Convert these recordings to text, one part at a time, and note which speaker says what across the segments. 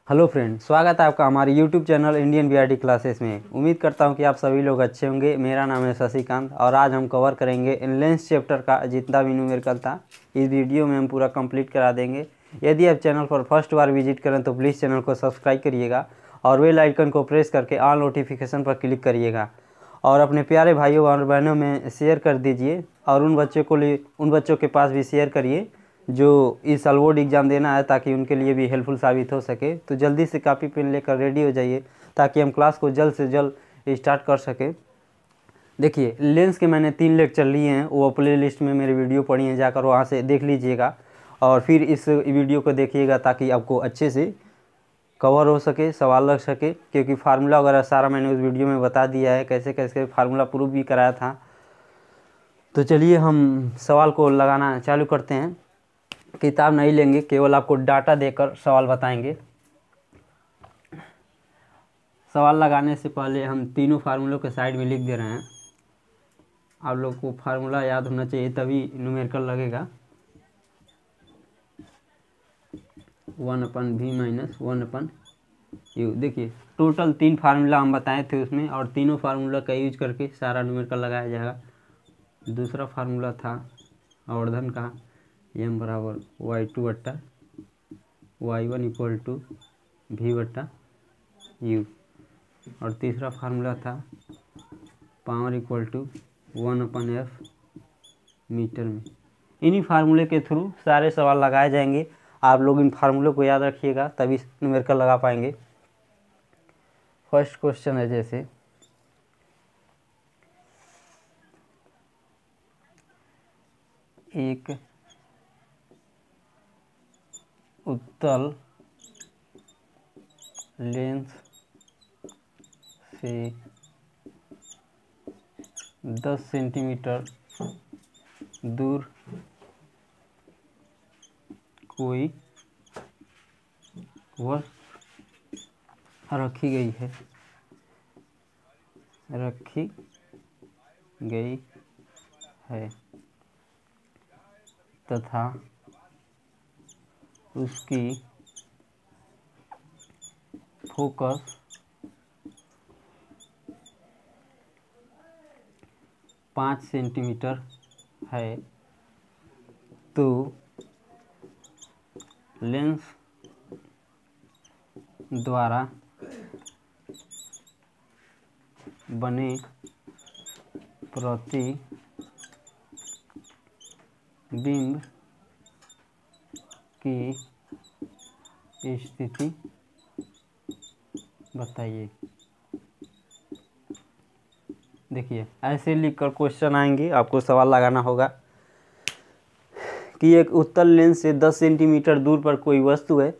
Speaker 1: Hello friend, स्वागत है आपका हमारे YouTube channel Indian BRT classes में। उम्मीद करता हूं कि आप सभी लोग अच्छे होंगे। मेरा नाम है शशिकांत और आज हम कवर करेंगे इनलेंस चैप्टर का जितना भी न्यूमेरिकल था। इस वीडियो में हम पूरा कंप्लीट करा देंगे। यदि आप चैनल पर फर्स्ट बार विजिट करें तो प्लीज़ चैनल को सब्सक्राइब करिएगा और बेल आइकन को प्रेस करके ऑल नोटिफिकेशन पर क्लिक करिएगा और अपने प्यारे भाइयों और बहनों में शेयर कर दीजिए और उन बच्चों के पास भी शेयर करिए जो इस साल बोर्ड एग्ज़ाम देना है, ताकि उनके लिए भी हेल्पफुल साबित हो सके। तो जल्दी से कॉपी पेन लेकर रेडी हो जाइए ताकि हम क्लास को जल्द से जल्द स्टार्ट कर सकें। देखिए, लेंस के मैंने 3 लेक्चर लिए हैं, वो प्ले लिस्ट में मेरे वीडियो पड़ी हैं, जाकर वहाँ से देख लीजिएगा और फिर इस वीडियो को देखिएगा ताकि आपको अच्छे से कवर हो सके, सवाल लग सके, क्योंकि फार्मूला वगैरह सारा मैंने उस वीडियो में बता दिया है, कैसे कैसे फार्मूला प्रूफ भी कराया था। तो चलिए हम सवाल को लगाना चालू करते हैं। किताब नहीं लेंगे, केवल आपको डाटा देकर सवाल बताएंगे। सवाल लगाने से पहले हम तीनों फार्मूलों के साइड में लिख दे रहे हैं। आप लोग को फार्मूला याद होना चाहिए, तभी न्यूमेरिकल लगेगा। 1/v - 1/u। देखिए, टोटल 3 फार्मूला हम बताए थे उसमें, और तीनों फार्मूला का यूज करके सारा न्यूमेरिकल लगाया जाएगा। दूसरा फार्मूला था आवर्धन का, m बराबर y2/y1 = v/u। और तीसरा फार्मूला था पावर = 1/f मीटर में। इन्हीं फार्मूले के थ्रू सारे सवाल लगाए जाएंगे। आप लोग इन फार्मूलों को याद रखिएगा, तभी न्यूमेरिकल लगा पाएंगे। फर्स्ट क्वेश्चन है, जैसे एक उत्तल लेंस से 10 सेंटीमीटर दूर कोई वस्तु रखी गई है तथा उसकी फोकस 5 सेंटीमीटर है, तो लेंस द्वारा बने प्रतिबिंब की स्थिति बताइए। देखिए, ऐसे लिखकर क्वेश्चन आएंगे, आपको सवाल लगाना होगा कि एक उत्तल लेंस से 10 सेंटीमीटर दूर पर कोई वस्तु है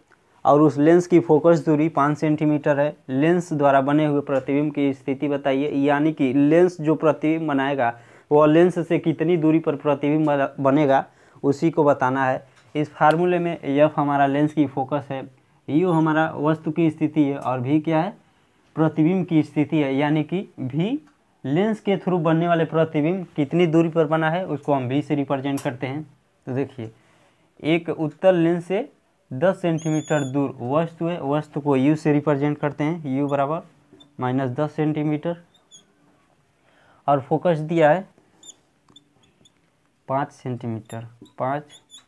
Speaker 1: और उस लेंस की फोकस दूरी 5 सेंटीमीटर है। लेंस द्वारा बने हुए प्रतिबिंब की स्थिति बताइए। यानी कि लेंस जो प्रतिबिंब बनाएगा वह लेंस से कितनी दूरी पर प्रतिबिंब बनेगा, उसी को बताना है। इस फार्मूले में F हमारा लेंस की फोकस है, U हमारा वस्तु की स्थिति है और V क्या है, प्रतिबिंब की स्थिति है। यानी कि V लेंस के थ्रू बनने वाले प्रतिबिंब कितनी दूरी पर बना है, उसको हम V से रिप्रेजेंट करते हैं। तो देखिए, एक उत्तल लेंस से 10 सेंटीमीटर दूर वस्तु है, वस्तु को U से रिप्रेजेंट करते हैं, U बराबर -10 सेंटीमीटर, और फोकस दिया है 5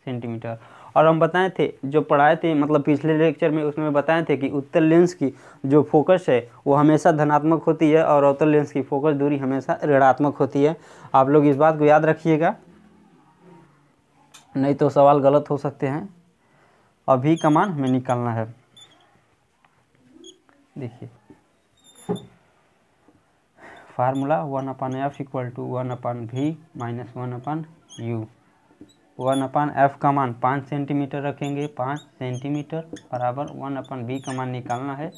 Speaker 1: सेंटीमीटर। और हम बताए थे, जो पढ़ाए थे मतलब पिछले लेक्चर में, उसमें बताए थे कि उत्तल लेंस की जो फोकस है वो हमेशा धनात्मक होती है और अवतल लेंस की फोकस दूरी हमेशा ऋणात्मक होती है। आप लोग इस बात को याद रखिएगा, नहीं तो सवाल गलत हो सकते हैं। अभी का मान हमें निकालना है। देखिए, formula 1/f = 1/v - 1/u। 1/f का मान 5 सेंटीमीटर रखेंगे, 5 सेंटीमीटर बराबर 1/v का मान निकालना है।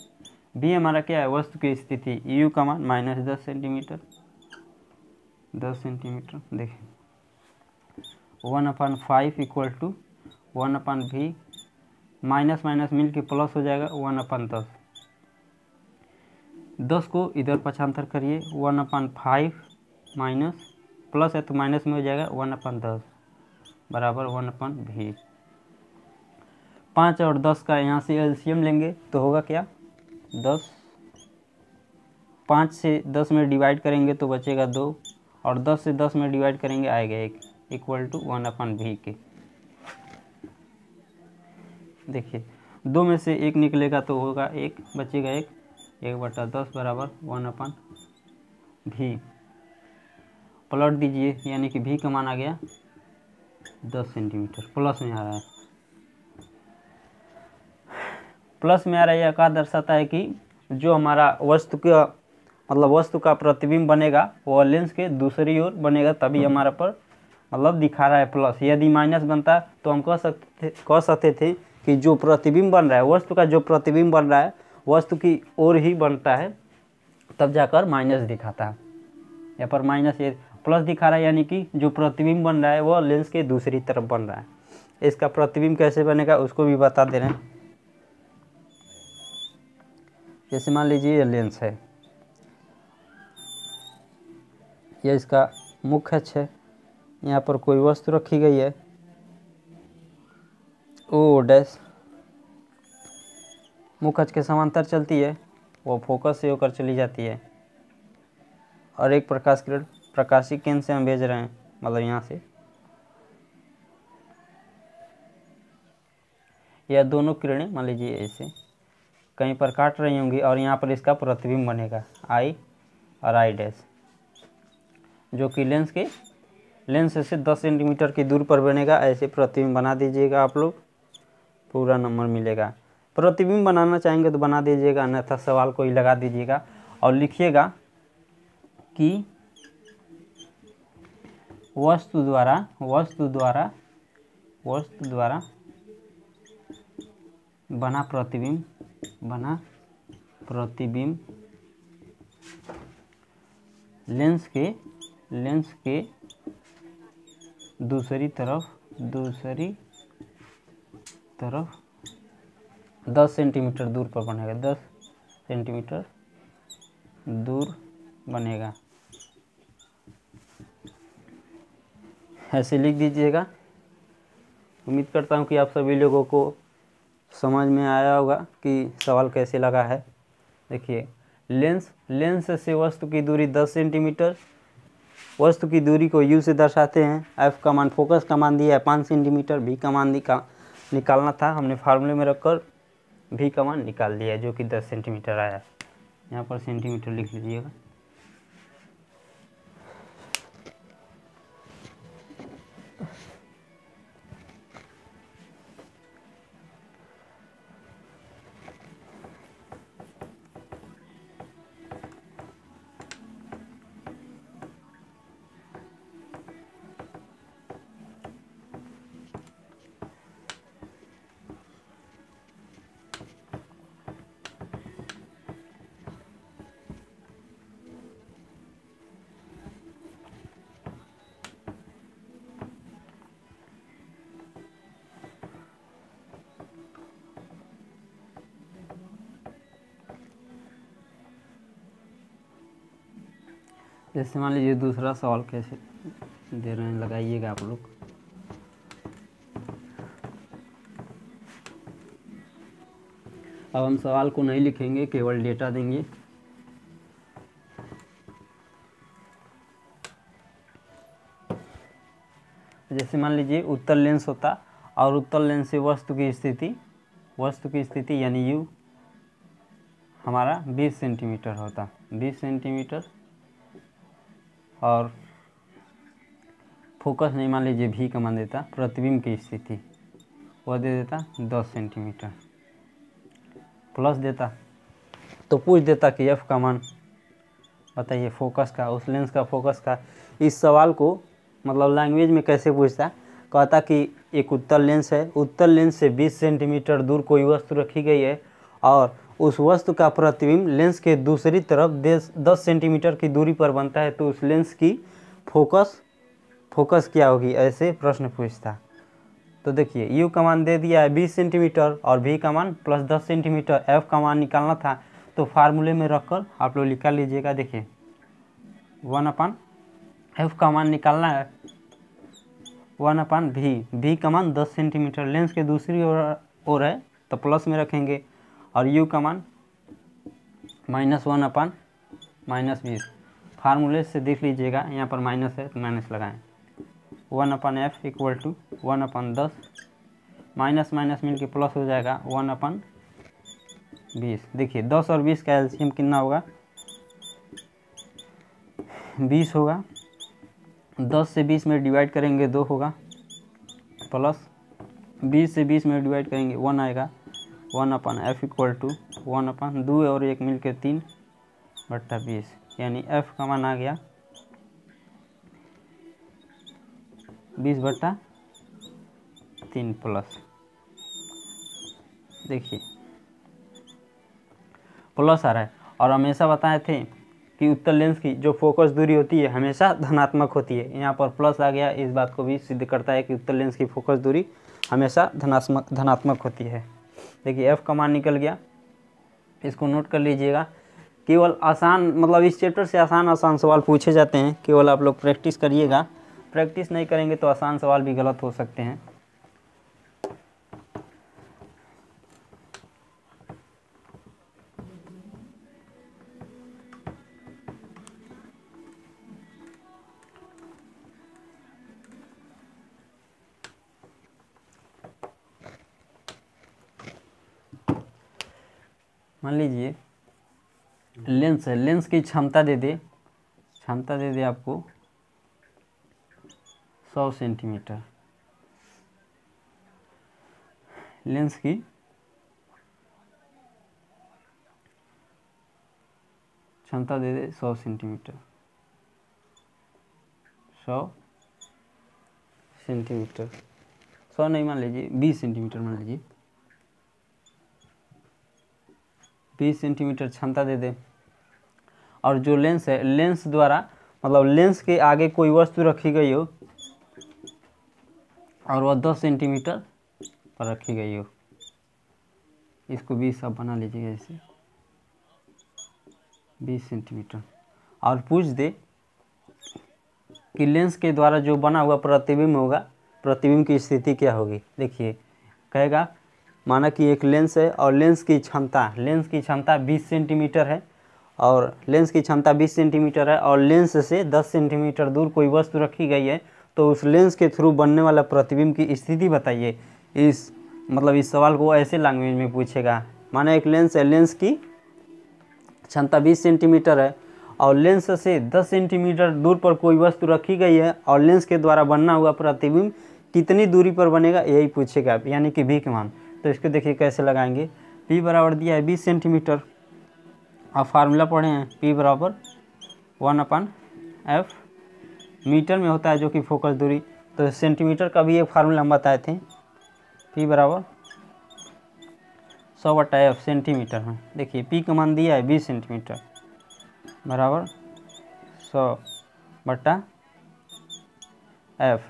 Speaker 1: v हमारा क्या है, वस्तु की स्थिति। u का मान -10 सेंटीमीटर, 10 सेंटीमीटर। देखिए, 1/5 = 1/v, माइनस माइनस मिल के प्लस हो जाएगा 1/10। 10 को इधर पक्षांतर करिए, 1/5 माइनस प्लस है तो माइनस में हो जाएगा 1/10 बराबर 1/v। 5 और 10 का यहाँ से एलसीएम लेंगे तो होगा क्या 10, 5 से 10 में डिवाइड करेंगे तो बचेगा 2 और 10 से 10 में डिवाइड करेंगे आएगा 1 इक्वल टू 1/v के। देखिए 2 में से 1 निकलेगा तो होगा 1, बचेगा 1/10 बराबर 1/v। पलट दीजिए यानी कि v का मान आ गया 10 सेंटीमीटर। प्लस में आ रहा है, प्लस में आ रहा है। यह क्या दर्शाता है कि जो हमारा वस्तु का मतलब वस्तु का प्रतिबिंब बनेगा वो लेंस के दूसरी ओर बनेगा, तभी हमारा पर मतलब दिखा रहा है प्लस। यदि माइनस बनता तो हम कह सकते थे कि जो प्रतिबिंब बन रहा है, वस्तु का जो प्रतिबिंब बन रहा है वस्तु की ओर ही बनता है, तब जाकर माइनस दिखाता है। यहाँ पर माइनस, ये प्लस दिखा रहा है यानी कि जो प्रतिबिंब बन रहा है वो लेंस के दूसरी तरफ बन रहा है। इसका प्रतिबिंब कैसे बनेगा उसको भी बता दे रहे हैं। जैसे मान लीजिए ये लेंस है, यह इसका मुख्य अक्ष है, यहाँ पर कोई वस्तु रखी गई है ओ डैश, मुख्य अक्ष के समांतर चलती है, वो फोकस से होकर चली जाती है और एक प्रकाश किरण प्रकाशीय केंद्र से हम भेज रहे हैं, मतलब यहाँ से यह दोनों किरणें मान लीजिए ऐसे कहीं पर काट रही होंगी और यहाँ पर इसका प्रतिबिंब बनेगा आई और आई डैश, जो कि लेंस से 10 सेंटीमीटर की दूर पर बनेगा। ऐसे प्रतिबिंब बना दीजिएगा आप लोग, पूरा नंबर मिलेगा। प्रतिबिंब बनाना चाहेंगे तो बना दीजिएगा, अन्यथा सवाल को ही लगा दीजिएगा और लिखिएगा कि वस्तु द्वारा बना प्रतिबिंब लेंस के दूसरी तरफ 10 सेंटीमीटर दूर पर बनेगा, 10 सेंटीमीटर दूर बनेगा। ऐसे लिख दीजिएगा। उम्मीद करता हूँ कि आप सभी लोगों को समझ में आया होगा कि सवाल कैसे लगा है। देखिए लेंस से वस्तु की दूरी 10 सेंटीमीटर, वस्तु की दूरी को u से दर्शाते हैं। f का मान, फोकस का मान दिया है 5 सेंटीमीटर, v का मान निकालना था, हमने फार्मूले में रखकर v का मान निकाल दिया जो कि 10 सेंटीमीटर आया। यहाँ पर सेंटीमीटर लिख लीजिएगा। जैसे मान लीजिए दूसरा सवाल कैसे दे रहे हैं, लगाइएगा आप लोग। अब हम सवाल को नहीं लिखेंगे, केवल डेटा देंगे। जैसे मान लीजिए उत्तल लेंस होता और उत्तल लेंस से वस्तु की स्थिति यानी u हमारा 20 सेंटीमीटर होता, 20 सेंटीमीटर, और फोकस नहीं मान लीजिए v का मान देता, प्रतिबिंब की स्थिति वह दे देता 10 सेंटीमीटर, प्लस देता तो पूछ देता कि f का मान बताइए, फोकस का, उस लेंस का फोकस का। इस सवाल को मतलब लैंग्वेज में कैसे पूछता, कहता कि एक उत्तल लेंस है, उत्तल लेंस से 20 सेंटीमीटर दूर कोई वस्तु रखी गई है और उस वस्तु का प्रतिबिंब लेंस के दूसरी तरफ 10 सेंटीमीटर की दूरी पर बनता है, तो उस लेंस की फोकस क्या होगी, ऐसे प्रश्न पूछता। तो देखिए u का मान दे दिया है 20 सेंटीमीटर और v का मान प्लस 10 सेंटीमीटर, f का मान निकालना था तो फार्मूले में रखकर आप लोग निकाल लीजिएगा। देखिए 1/f का मान निकालना है 1/v, v का मान 10 सेंटीमीटर, लेंस के दूसरी ओर और है तो प्लस में रखेंगे, और u का मान -1/-20। फार्मूले से देख लीजिएगा, यहाँ पर माइनस है तो माइनस लगाएं। 1/f equal to 1/10, minus minus मिल के प्लस हो जाएगा 1/20। देखिए 10 और 20 का एलसीएम कितना होगा, 20 होगा। 10 से 20 में डिवाइड करेंगे 2 होगा, प्लस 20 से 20 में डिवाइड करेंगे 1 आएगा। 1/f इक्वल टू 1/2 और 1 मिल के 3/20, यानी f का मान आ गया 20/3 प्लस। देखिए प्लस आ रहा है, और हमेशा बताए थे कि उत्तल लेंस की जो फोकस दूरी होती है हमेशा धनात्मक होती है। यहाँ पर प्लस आ गया, इस बात को भी सिद्ध करता है कि उत्तल लेंस की फोकस दूरी हमेशा धनात्मक होती है। देखिए f का मान निकल गया, इसको नोट कर लीजिएगा। केवल आसान, मतलब इस चैप्टर से आसान सवाल पूछे जाते हैं, केवल आप लोग प्रैक्टिस करिएगा। प्रैक्टिस नहीं करेंगे तो आसान सवाल भी गलत हो सकते हैं। मान लीजिए लेंस है, लेंस की क्षमता दे दे आपको 100 सेंटीमीटर। लेंस की क्षमता दे दे 100 सेंटीमीटर, 100 सेंटीमीटर, 100 नहीं, मान लीजिए 20 सेंटीमीटर, मान लीजिए 20 सेंटीमीटर क्षमता दे दे। और जो लेंस है, लेंस द्वारा मतलब लेंस के आगे कोई वस्तु रखी गई हो और वह 10 सेंटीमीटर पर रखी गई हो, इसको 20 अब बना लीजिएगा, जैसे 20 सेंटीमीटर। और पूछ दे कि लेंस के द्वारा जो बना हुआ प्रतिबिंब होगा, प्रतिबिंब की स्थिति क्या होगी। देखिए कहेगा, माना कि एक लेंस है और लेंस की क्षमता 20 सेंटीमीटर है, और लेंस की क्षमता 20 सेंटीमीटर है, और लेंस से 10 सेंटीमीटर दूर कोई वस्तु रखी गई है, तो उस लेंस के थ्रू बनने वाला प्रतिबिंब की स्थिति बताइए। इस सवाल को ऐसे लैंग्वेज में पूछेगा। माना एक लेंस है, लेंस की क्षमता 20 सेंटीमीटर है और लेंस से 10 सेंटीमीटर दूर पर कोई वस्तु रखी गई है, और लेंस के द्वारा बनना हुआ प्रतिबिंब कितनी दूरी पर बनेगा, यही पूछेगा, यानी कि v का मान। तो इसको देखिए कैसे लगाएंगे। p बराबर दिया है 20 सेंटीमीटर, आप फार्मूला पढ़े हैं, p बराबर 1/f, मीटर में होता है जो कि फोकस दूरी, तो सेंटीमीटर का भी एक फार्मूला हम बताए थे, p बराबर 100/f सेंटीमीटर है। देखिए p का मान दिया है 20 सेंटीमीटर बराबर 100/f।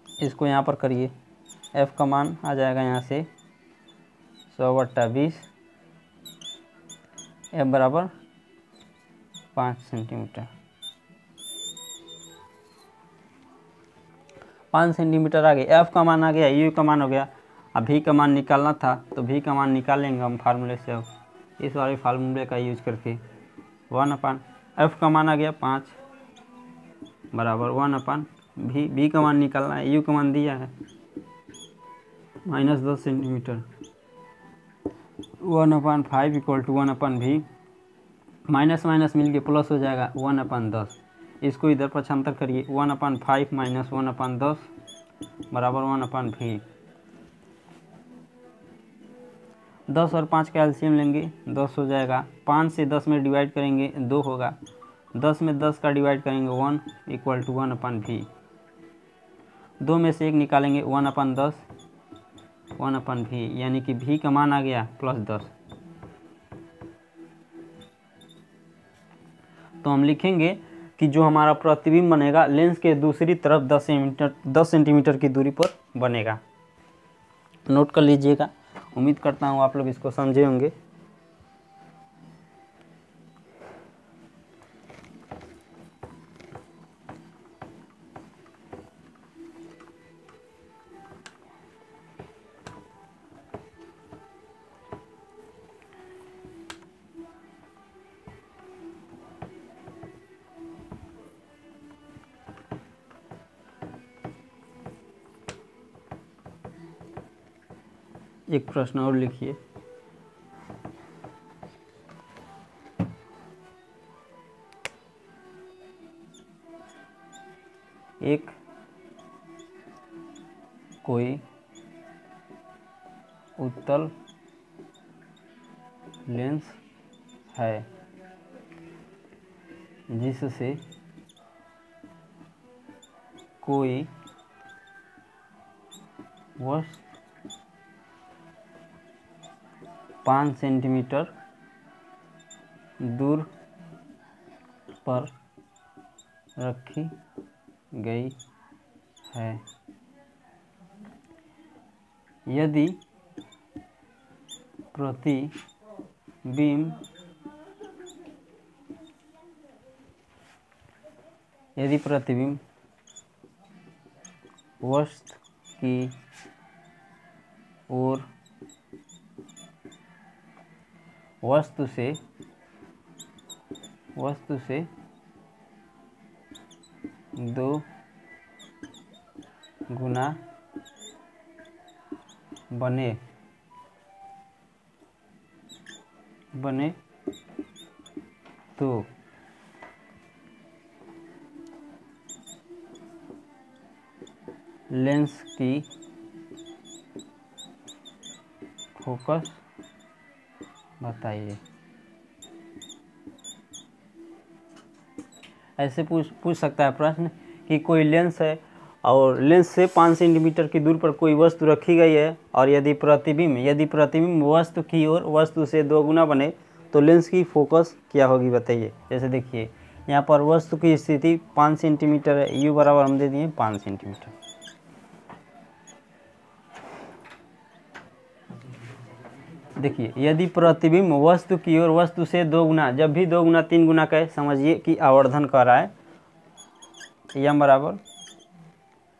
Speaker 1: इसको यहाँ पर करिए, f का मान आ जाएगा यहाँ से 100/20, f बराबर 5 सेंटीमीटर। 5 सेंटीमीटर आ गया, f का मान आ गया, u का मान हो गया। अब v का मान निकालना था, तो v का मान निकाल लेंगे हम फार्मूले से। अब इस वाले फार्मूले का यूज करके 1/f का मान आ गया 5 बराबर 1/v, v का मान निकालना है, u का मान दिया है -10 centimetre, 1/5 equal to 1/v, minus minus मिल के प्लस हो जाएगा 1/10। इसको इधर पक्षांतर करिए, 1/5 माइनस 1/10 बराबर 1/v। 10 और 5 का एलसीएम लेंगे, 10 हो जाएगा। 5 से 10 में डिवाइड करेंगे 2 होगा, 10 में 10 का डिवाइड करेंगे 1 इक्वल टू 1/v। 2 में से 1 निकालेंगे 1/10 1/v, यानी कि v का मान आ गया +10। तो हम लिखेंगे कि जो हमारा प्रतिबिंब बनेगा लेंस के दूसरी तरफ 10 सेंटीमीटर की दूरी पर बनेगा। नोट कर लीजिएगा, उम्मीद करता हूँ आप लोग इसको समझे होंगे। एक प्रश्न और लिखिए। एक कोई उत्तल लेंस है जिससे कोई वस्तु 5 सेंटीमीटर दूर पर रखी गई है। यदि प्रतिबिंब वस्तु की ओर वस्तु से 2 गुना बने तो लेंस की फोकस बताइए। ऐसे पूछ सकता है प्रश्न कि कोई लेंस है और लेंस से 5 सेंटीमीटर की दूर पर कोई वस्तु रखी गई है, और यदि प्रतिबिंब वस्तु की ओर वस्तु से 2 गुना बने तो लेंस की फोकस क्या होगी बताइए। जैसे देखिए यहाँ पर वस्तु की स्थिति 5 सेंटीमीटर है, यू बराबर हम दे दिए 5 सेंटीमीटर। देखिए यदि प्रतिबिंब वस्तु की ओर वस्तु से 2 गुना, जब भी 2 गुना 3 गुना कहे समझिए कि आवर्धन कर रहा है। यम बराबर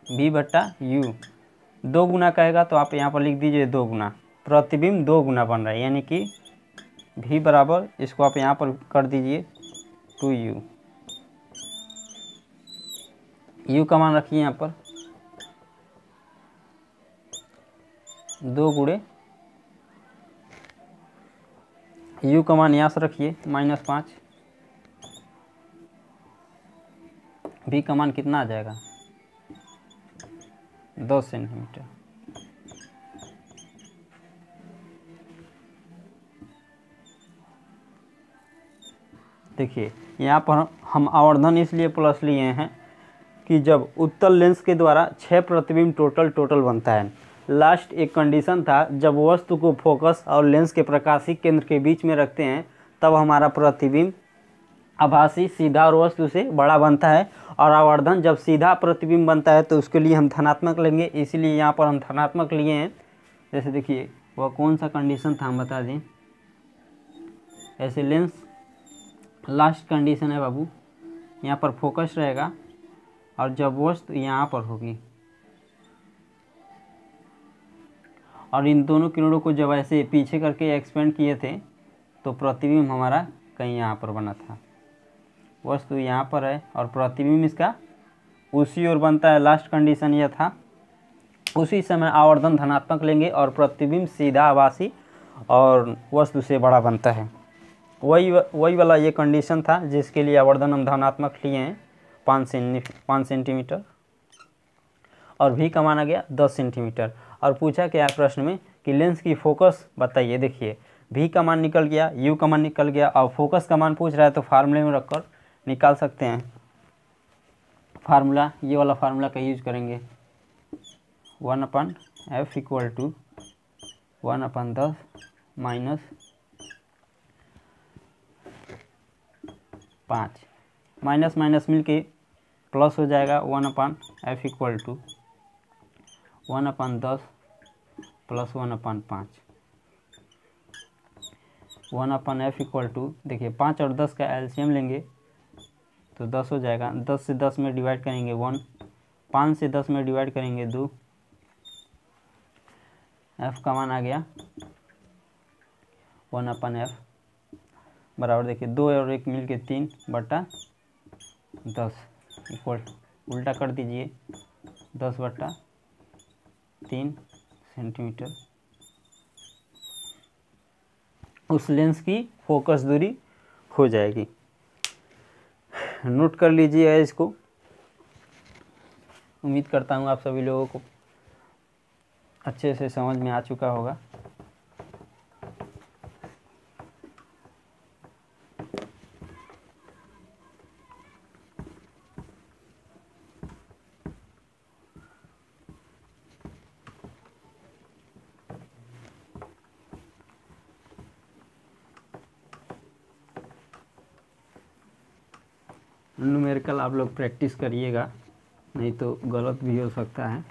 Speaker 1: v बट्टा यू। 2 गुना कहेगा तो आप यहाँ पर लिख दीजिए 2 गुना, प्रतिबिंब 2 गुना बन रहा है, यानी कि v बराबर, इसको आप यहाँ पर कर दीजिए 2u। u का मान रखिए यहाँ पर 2 गुणे u का मान यहाँ से रखिए -5। v का मान कितना आ जाएगा 10 सेंटीमीटर। देखिए यहाँ पर हम आवर्धन इसलिए प्लस लिए हैं कि जब उत्तल लेंस के द्वारा 6 प्रतिबिंब टोटल बनता है। लास्ट एक कंडीशन था, जब वस्तु को फोकस और लेंस के प्रकाशीय केंद्र के बीच में रखते हैं तब हमारा प्रतिबिंब आभासी सीधा और वस्तु से बड़ा बनता है। और आवर्धन जब सीधा प्रतिबिंब बनता है तो उसके लिए हम धनात्मक लेंगे, इसीलिए यहाँ पर हम धनात्मक लिए हैं। जैसे देखिए वह कौन सा कंडीशन था हम बता दें। ऐसे लेंस लास्ट कंडीशन है बाबू, यहाँ पर फोकस रहेगा और जब वस्तु यहाँ पर होगी, और इन दोनों किरणों को जब ऐसे पीछे करके एक्सपेंड किए थे तो प्रतिबिंब हमारा कहीं यहाँ पर बना था। वस्तु यहाँ पर है और प्रतिबिंब इसका उसी ओर बनता है। लास्ट कंडीशन यह था। उसी समय आवर्धन धनात्मक लेंगे और प्रतिबिंब सीधा आभासी और वस्तु से बड़ा बनता है। वही वाला ये कंडीशन था जिसके लिए आवर्धन हम धनात्मक लिए हैं 5 सेंटीमीटर, और भी का मान आ गया 10 सेंटीमीटर। और पूछा क्या प्रश्न में कि लेंस की फोकस बताइए। देखिए v का मान निकल गया, u का मान निकल गया, और फोकस का मान पूछ रहा है तो फार्मूले में रखकर निकाल सकते हैं। फार्मूला ये वाला फार्मूला का यूज करेंगे, 1/f equal to 1/10 minus 5, minus minus मिल के प्लस हो जाएगा। 1/f equal to 1/10 plus 1/5। 1/f equal to, देखिए 5 और 10 का एलसीएम लेंगे तो 10 हो जाएगा। 10 से 10 में डिवाइड करेंगे 1, 5 से 10 में डिवाइड करेंगे 2, f का मान आ गया 1/f बराबर, देखिए 2 और 1 मिल के 3/10 इक्वल, उल्टा कर दीजिए 10/3 सेंटीमीटर उस लेंस की फोकस दूरी हो जाएगी। नोट कर लीजिए इसको। उम्मीद करता हूँ आप सभी लोगों को अच्छे से समझ में आ चुका होगा। न्यूमेरिकल आप लोग प्रैक्टिस करिएगा, नहीं तो गलत भी हो सकता है।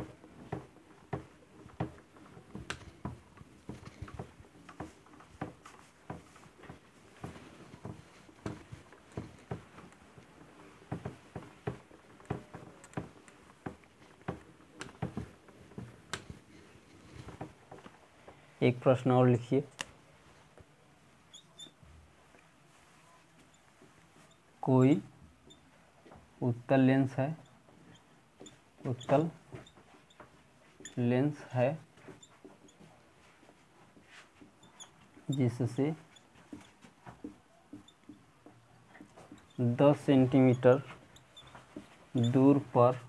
Speaker 1: एक प्रश्न और लिखिए। कोई उत्तल लेंस है, उत्तल लेंस है जिससे 10 सेंटीमीटर दूर पर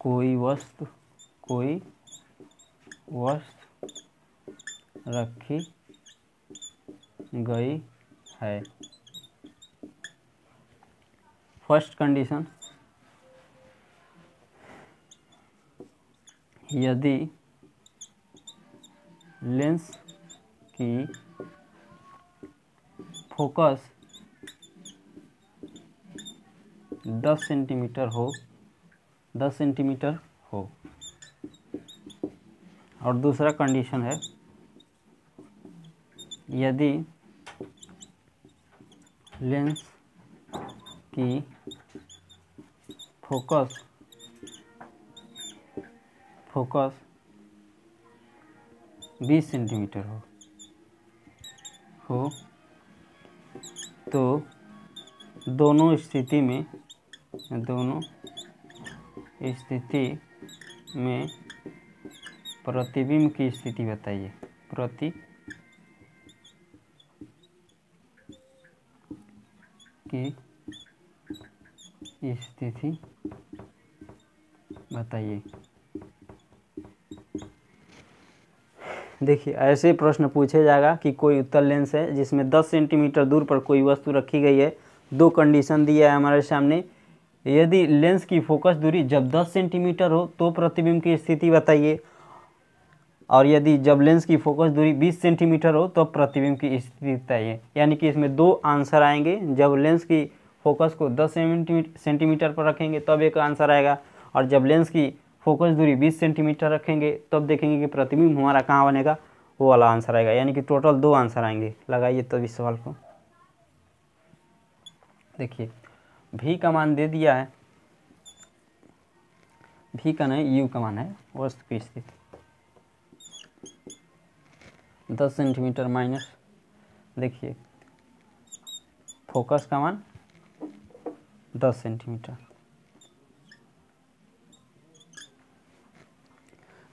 Speaker 1: कोई वस्तु रखी गई है। फर्स्ट कंडीशन, यदि लेंस की फोकस 10 सेंटीमीटर हो। और दूसरा कंडीशन है, यदि लेंस की फोकस 20 सेंटीमीटर हो तो दोनों स्थिति में प्रतिबिंब की स्थिति बताइए। प्रतिबिंब की स्थिति बताइए। देखिए, ऐसे प्रश्न पूछे जाएगा कि कोई उत्तल लेंस है जिसमें 10 सेंटीमीटर दूर पर कोई वस्तु रखी गई है। दो कंडीशन दिया है हमारे सामने। यदि लेंस की फोकस दूरी जब 10 सेंटीमीटर हो तो प्रतिबिंब की स्थिति बताइए, और यदि जब लेंस की फोकस दूरी 20 सेंटीमीटर हो तो प्रतिबिंब की स्थिति बताइए। यानी कि इसमें दो आंसर आएंगे। जब लेंस की फोकस को 10 सेंटीमीटर पर रखेंगे तब एक आंसर आएगा, और जब लेंस की फोकस दूरी 20 सेंटीमीटर रखेंगे तब देखेंगे कि प्रतिबिंब हमारा कहाँ बनेगा, वो वाला आंसर आएगा। यानी कि टोटल दो आंसर आएंगे। लगाइए तो इस सवाल को। देखिए, भी का मान दे दिया है, भी का नहीं यू का मान है वस्तु की स्थिति 10 सेंटीमीटर माइनस, देखिए फोकस का मान 10 सेंटीमीटर।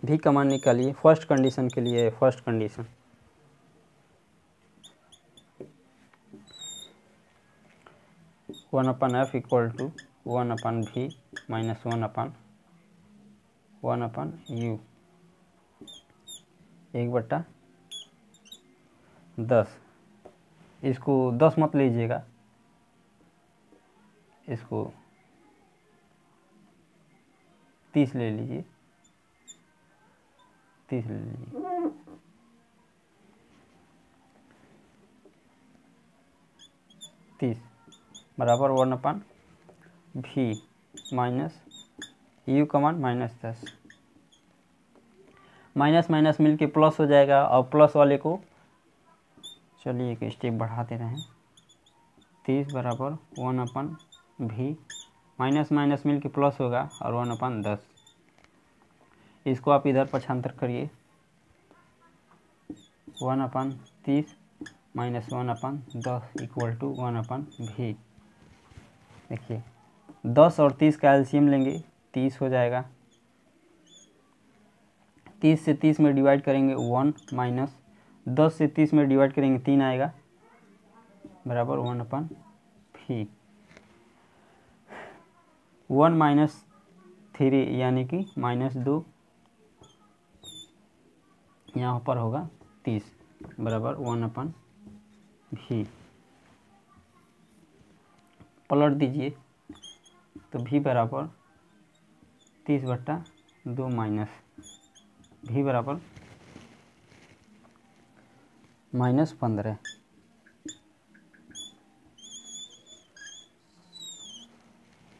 Speaker 1: भी का मान निकालिए। फर्स्ट कंडीशन के लिए है, first condition 1/f equal to 1/v minus 1/u 1/10। इसको 10 मत लीजिएगा, इसको 30 ले लीजिए, 30 ले लीजिए। 30 बराबर 1/v माइनस यू का मान -10। माइनस माइनस मिल के प्लस हो जाएगा, और प्लस वाले को चलिए एक स्टेप बढ़ा दे रहे हैं। 30 बराबर 1/v माइनस माइनस मिल के प्लस होगा और 1/10। इसको आप इधर पक्षांतर करिए। 1/30 माइनस 1/10 इक्वल टू 1/v। देखिए 10 और 30 का एलसीएम लेंगे, 30 हो जाएगा। 30 से 30 में डिवाइड करेंगे 1 माइनस 10 से 30 में डिवाइड करेंगे 3 आएगा, बराबर 1/3। 1 माइनस 3 यानी कि -2, यहाँ पर होगा 30, बराबर 1/v। पलट दीजिए तो v बराबर 30/2 माइनस v बराबर -15।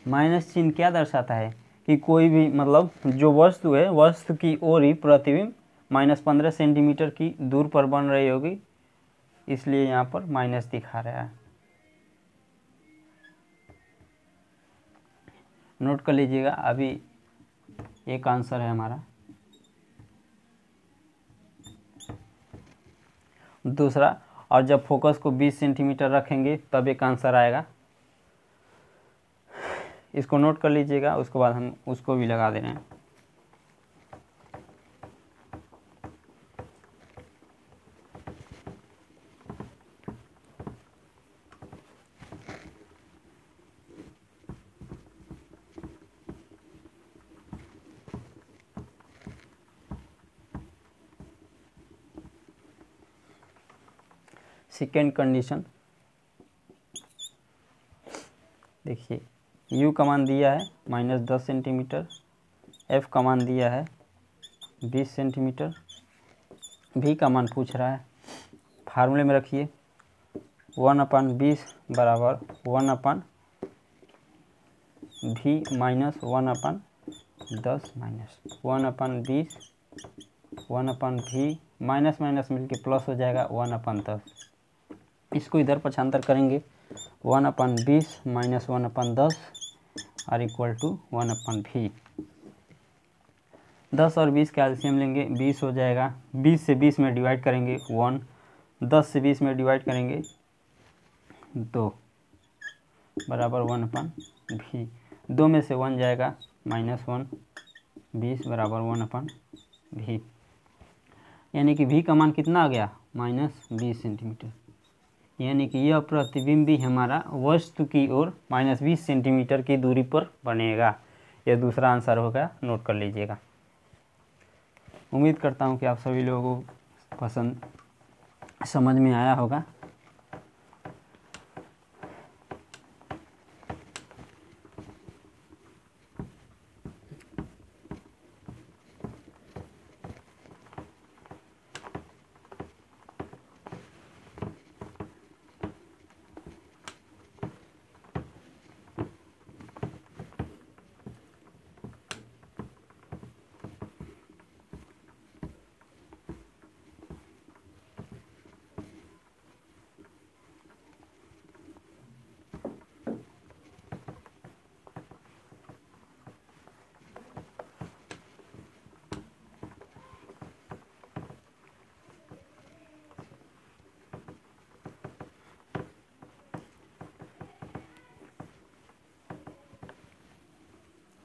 Speaker 1: माइनस चिन्ह क्या दर्शाता है कि कोई भी मतलब जो वस्तु है, वस्तु की ओर ही प्रतिबिंब -15 सेंटीमीटर की दूर पर बन रही होगी, इसलिए यहाँ पर माइनस दिखा रहा है। नोट कर लीजिएगा, अभी एक आंसर है हमारा। दूसरा, और जब फोकस को 20 सेंटीमीटर रखेंगे तब एक आंसर आएगा। इसको नोट कर लीजिएगा, उसके बाद हम उसको भी लगा दे रहे हैं। सेकेंड कंडीशन देखिए, u का मान दिया है -10 सेंटीमीटर, f का मान दिया है 20 सेंटीमीटर, v का मान पूछ रहा है। फार्मूले में रखिए 1/20 बराबर 1/v minus 1/10 minus 1/20, 1/v minus minus मिलके प्लस हो जाएगा 1/10। इसको इधर पक्षांतर करेंगे 1/20 minus 1/10 are equal to 1/v। 10 और 20 का एलसीएम लेंगे, 20 हो जाएगा। 20 से 20 में डिवाइड करेंगे 1, 10 से 20 में डिवाइड करेंगे 2, बराबर 1/v। 2 में से 1 जाएगा -1, 20 बराबर 1/v। यानी कि v का मान कितना आ गया, -20 सेंटीमीटर। यानी कि यह प्रतिबिंब भी हमारा वस्तु की ओर -20 सेंटीमीटर की दूरी पर बनेगा। यह दूसरा आंसर होगा, नोट कर लीजिएगा। उम्मीद करता हूँ कि आप सभी लोगों को पसंद समझ में आया होगा।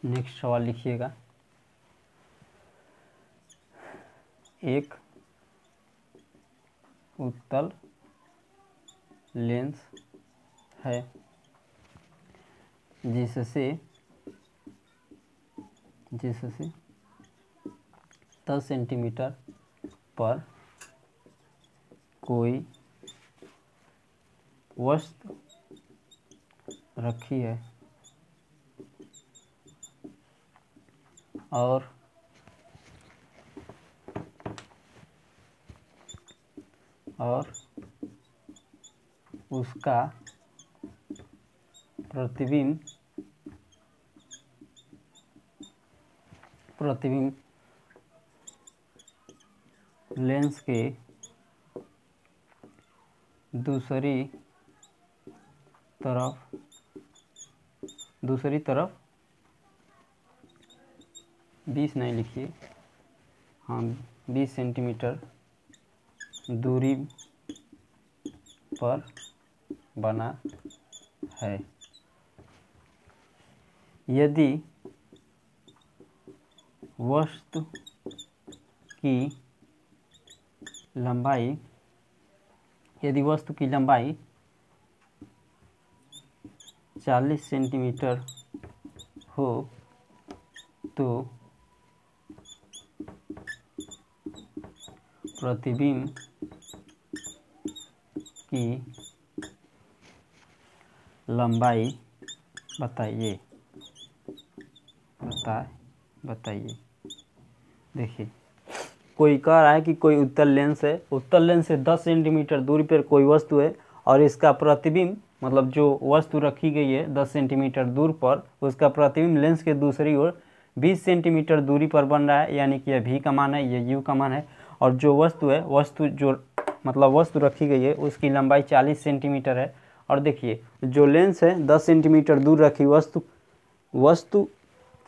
Speaker 1: नेक्स्ट सवाल लिखिएगा। एक उत्तल लेंस है जिससे 10 सेंटीमीटर पर कोई वस्तु रखी है और उसका प्रतिबिंब लेंस के दूसरी तरफ 20 नहीं लिखिए, हाँ 20 सेंटीमीटर दूरी पर बना है। यदि वस्तु की लंबाई, यदि वस्तु की लंबाई 40 सेंटीमीटर हो तो प्रतिबिंब की लंबाई बताइए। देखिए, कोई कह रहा है कि कोई उत्तल लेंस है, उत्तल लेंस से 10 सेंटीमीटर दूरी पर कोई वस्तु है और इसका प्रतिबिंब, मतलब जो वस्तु रखी गई है 10 सेंटीमीटर दूर पर, उसका प्रतिबिंब लेंस के दूसरी ओर 20 सेंटीमीटर दूरी पर बन रहा है, यानी कि यह भी का मान है, यह यू का मान है। और जो वस्तु है, वस्तु रखी गई है उसकी लंबाई 40 सेंटीमीटर है। और देखिए, जो लेंस है 10 सेंटीमीटर दूर रखी वस्तु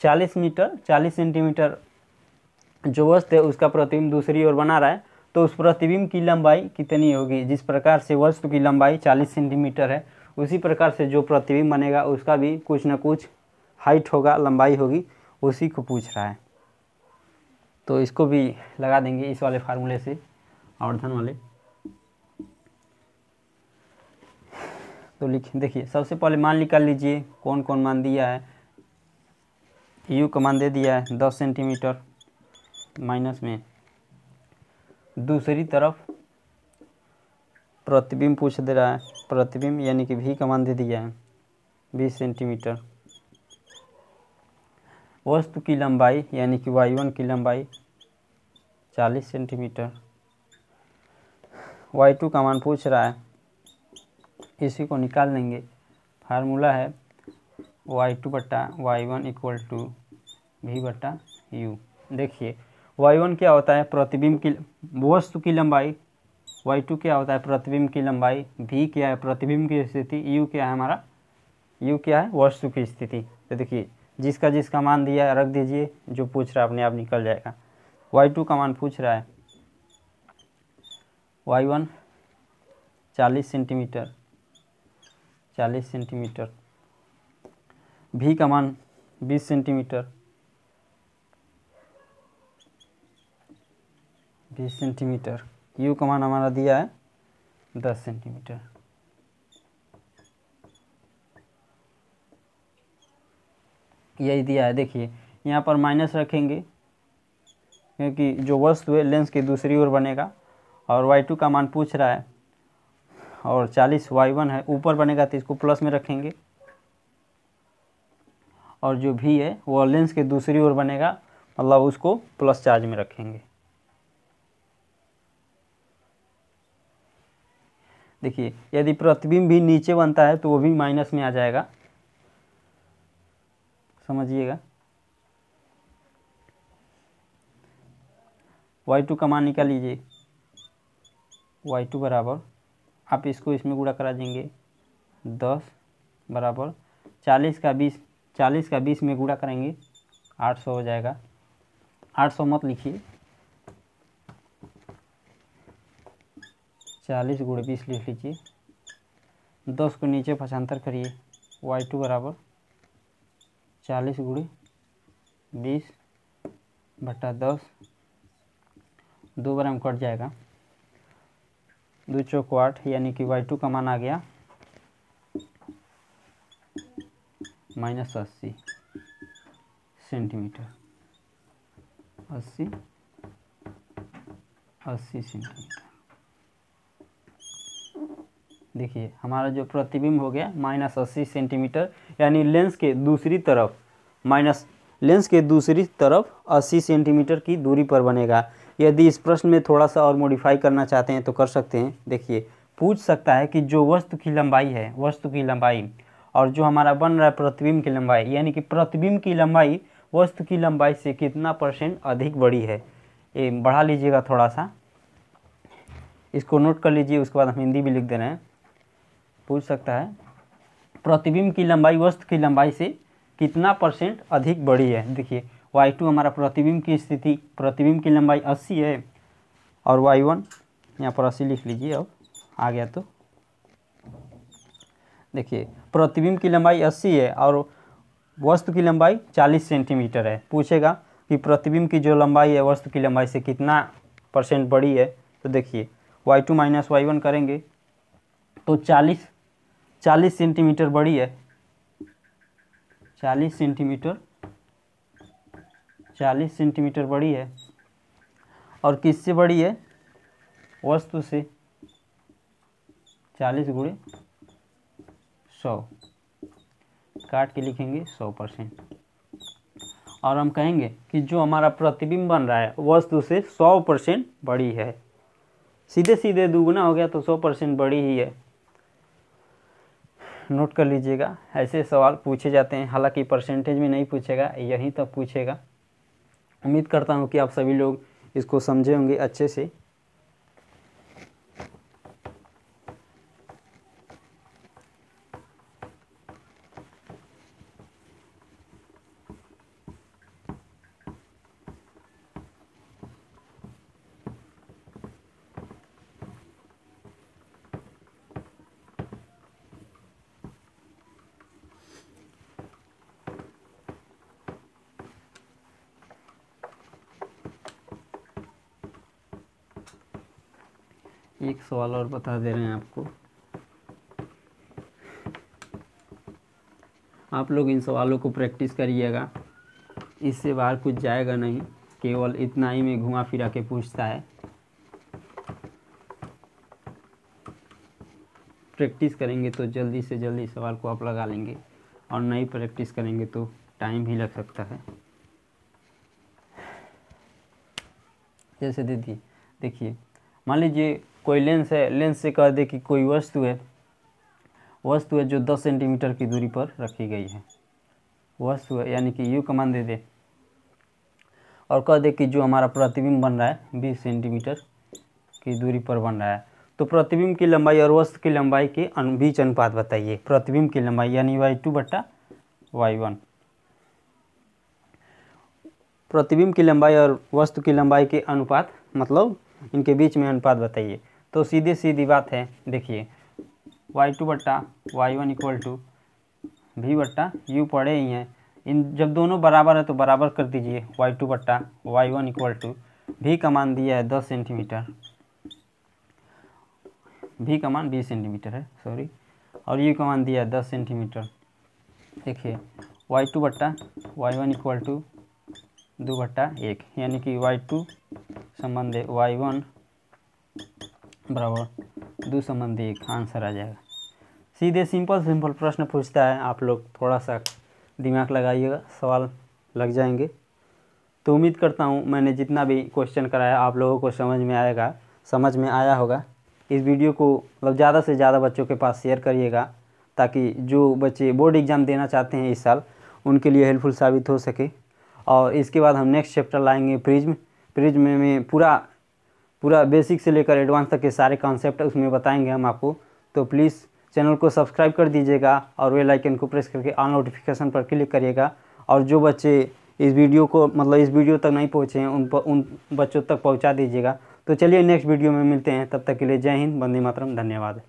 Speaker 1: 40 सेंटीमीटर जो वस्तु है उसका प्रतिबिंब दूसरी ओर बना रहा है, तो उस प्रतिबिंब की लंबाई कितनी होगी। जिस प्रकार से वस्तु की लंबाई 40 सेंटीमीटर है, उसी प्रकार से जो प्रतिबिंब बनेगा उसका भी कुछ न कुछ हाइट होगा, लंबाई होगी, उसी को पूछ रहा है। तो इसको भी लगा देंगे इस वाले फार्मूले से, आवर्धन वाले। तो देखिए, सबसे पहले मान निकाल लीजिए कौन कौन मान दिया है। यू का मान दे दिया है 10 सेंटीमीटर, माइनस में दूसरी तरफ प्रतिबिंब पूछ दे रहा है, प्रतिबिंब यानी कि भी का मान दे दिया है 20 सेंटीमीटर। वस्तु की लंबाई यानी कि y1 की लंबाई 40 सेंटीमीटर। y2 का मान पूछ रहा है, इसी को निकाल लेंगे। फार्मूला है y2 बटा y1 इक्वल टू v बटा u। देखिए, y1 क्या होता है, प्रतिबिंब की वस्तु की लंबाई, y2 क्या होता है, प्रतिबिंब की लंबाई, v क्या है, प्रतिबिंब की स्थिति, u क्या है हमारा, u क्या है, वस्तु की स्थिति। तो देखिए, जिसका मान दिया है रख दीजिए, जो पूछ रहा है अपने आप निकल जाएगा। y2 का मान पूछ रहा है, y1 40 सेंटीमीटर, v का मान 20 सेंटीमीटर, u का मान हमारा दिया है 10 सेंटीमीटर। यही दिया है। देखिए, यहाँ पर माइनस रखेंगे क्योंकि जो वस्तु है लेंस की दूसरी ओर बनेगा, और y2 का मान पूछ रहा है और 40 y1 है, ऊपर बनेगा तो इसको प्लस में रखेंगे, और जो v है वो लेंस के दूसरी ओर बनेगा, मतलब उसको प्लस चार्ज में रखेंगे। देखिए, यदि प्रतिबिंब भी नीचे बनता है तो वो भी माइनस में आ जाएगा, समझिएगा। y2 का मान निकाल लीजिए, y2 बराबर, आप इसको इसमें गुणा करा देंगे, 10 बराबर 40 का 20 में गुणा करेंगे 800 हो जाएगा। 800 मत लिखिए, 40 गुणे 20 लिख लीजिए। 10 को नीचे पक्षांतर करिए, y2 बराबर 40 गुणे 20 बटा 10, 2 बार में कट जाएगा, 2 चौक 8, यानी कि y2 का मान आ गया -80 सेंटीमीटर, 80 सेंटीमीटर। देखिए, हमारा जो प्रतिबिंब हो गया -80 सेंटीमीटर, यानी लेंस के दूसरी तरफ 80 सेंटीमीटर की दूरी पर बनेगा। यदि इस प्रश्न में थोड़ा सा और मॉडिफाई करना चाहते हैं तो कर सकते हैं। देखिए, पूछ सकता है कि जो वस्तु की लंबाई है, वस्तु की लंबाई, और जो हमारा बन रहा है प्रतिबिंब की लंबाई, यानी कि प्रतिबिंब की लंबाई वस्तु की लंबाई से कितना % अधिक बड़ी है। ये बढ़ा लीजिएगा थोड़ा सा, इसको नोट कर लीजिए, उसके बाद हम हिंदी भी लिख दे रहे हैं। पूछ सकता है प्रतिबिंब की लंबाई वस्तु की लंबाई से कितना % अधिक बड़ी है। देखिए, y2 हमारा प्रतिबिंब की स्थिति, प्रतिबिंब की लंबाई 80 है, और y1 यहाँ पर 80 लिख लीजिए, अब आ गया। तो देखिए, प्रतिबिंब की लंबाई 80 है और वस्तु की लंबाई 40 सेंटीमीटर है। पूछेगा कि प्रतिबिंब की जो लंबाई है वस्तु की लंबाई से कितना % बड़ी है, तो देखिए y2 माइनस y1 करेंगे तो 40 सेंटीमीटर बड़ी है, 40 सेंटीमीटर बड़ी है। और किससे बड़ी है? वस्तु से। 40 गुणे 100 काट के लिखेंगे 100%। और हम कहेंगे कि जो हमारा प्रतिबिंब बन रहा है वस्तु से 100% बड़ी है। सीधे सीधे दुगुना हो गया तो 100% बड़ी ही है। नोट कर लीजिएगा, ऐसे सवाल पूछे जाते हैं, हालांकि परसेंटेज में नहीं पूछेगा, यहीं तक पूछेगा। उम्मीद करता हूँ कि आप सभी लोग इसको समझे होंगे अच्छे से। एक सवाल और बता दे रहे हैं आपको, आप लोग इन सवालों को प्रैक्टिस करिएगा, इससे बाहर कुछ जाएगा नहीं, केवल इतना ही में घुमा फिरा के पूछता है। प्रैक्टिस करेंगे तो जल्दी से जल्दी सवाल को आप लगा लेंगे, और नहीं प्रैक्टिस करेंगे तो टाइम भी लग सकता है। जैसे देखिए मान लीजिए कोई लेंस है, लेंस से कह दे कि कोई वस्तु है जो 10 सेंटीमीटर की दूरी पर रखी गई है, वस्तु है, यानी कि यू का मान दे दे, और कह दे कि जो हमारा प्रतिबिंब बन रहा है 20 सेंटीमीटर की दूरी पर बन रहा है। तो प्रतिबिंब की लंबाई और वस्तु की लंबाई के बीच अनुपात बताइए। प्रतिबिंब की लंबाई यानी y2/y1, प्रतिबिंब की लंबाई और वस्तु की लंबाई के अनुपात मतलब इनके बीच में अनुपात बताइए। तो सीधी बात है, देखिए y2/y1 इक्वल टू v/u पढ़े ही हैं। इन जब दोनों बराबर है तो बराबर कर दीजिए। y2/y1 इक्वल टू v का मान दिया है 10 सेंटीमीटर, v का मान 20 सेंटीमीटर है सॉरी, और u का मान दिया है 10 सेंटीमीटर। देखिए y2/y1 इक्वल टू 2/1, यानी कि y2 संबंध y1 बराबर 2 संबंध 1, आंसर आ जाएगा। सीधे सिंपल प्रश्न पूछता है, आप लोग थोड़ा सा दिमाग लगाइएगा, सवाल लग जाएंगे। तो उम्मीद करता हूँ मैंने जितना भी क्वेश्चन कराया आप लोगों को समझ में आया होगा। इस वीडियो को मतलब ज़्यादा से ज़्यादा बच्चों के पास शेयर करिएगा, ताकि जो बच्चे बोर्ड एग्ज़ाम देना चाहते हैं इस साल उनके लिए हेल्पफुल साबित हो सके। और इसके बाद हम नेक्स्ट चैप्टर लाएंगे प्रिज्म में पूरा बेसिक से लेकर एडवांस तक के सारे कॉन्सेप्ट उसमें बताएंगे हम आपको। तो प्लीज़ चैनल को सब्सक्राइब कर दीजिएगा और बेल आइकन को प्रेस करके ऑल नोटिफिकेशन पर क्लिक करिएगा। और जो बच्चे इस वीडियो तक नहीं पहुँचे हैं उन बच्चों तक पहुँचा दीजिएगा। तो चलिए नेक्स्ट वीडियो में मिलते हैं, तब तक के लिए जय हिंद, वंदे मातरम, धन्यवाद।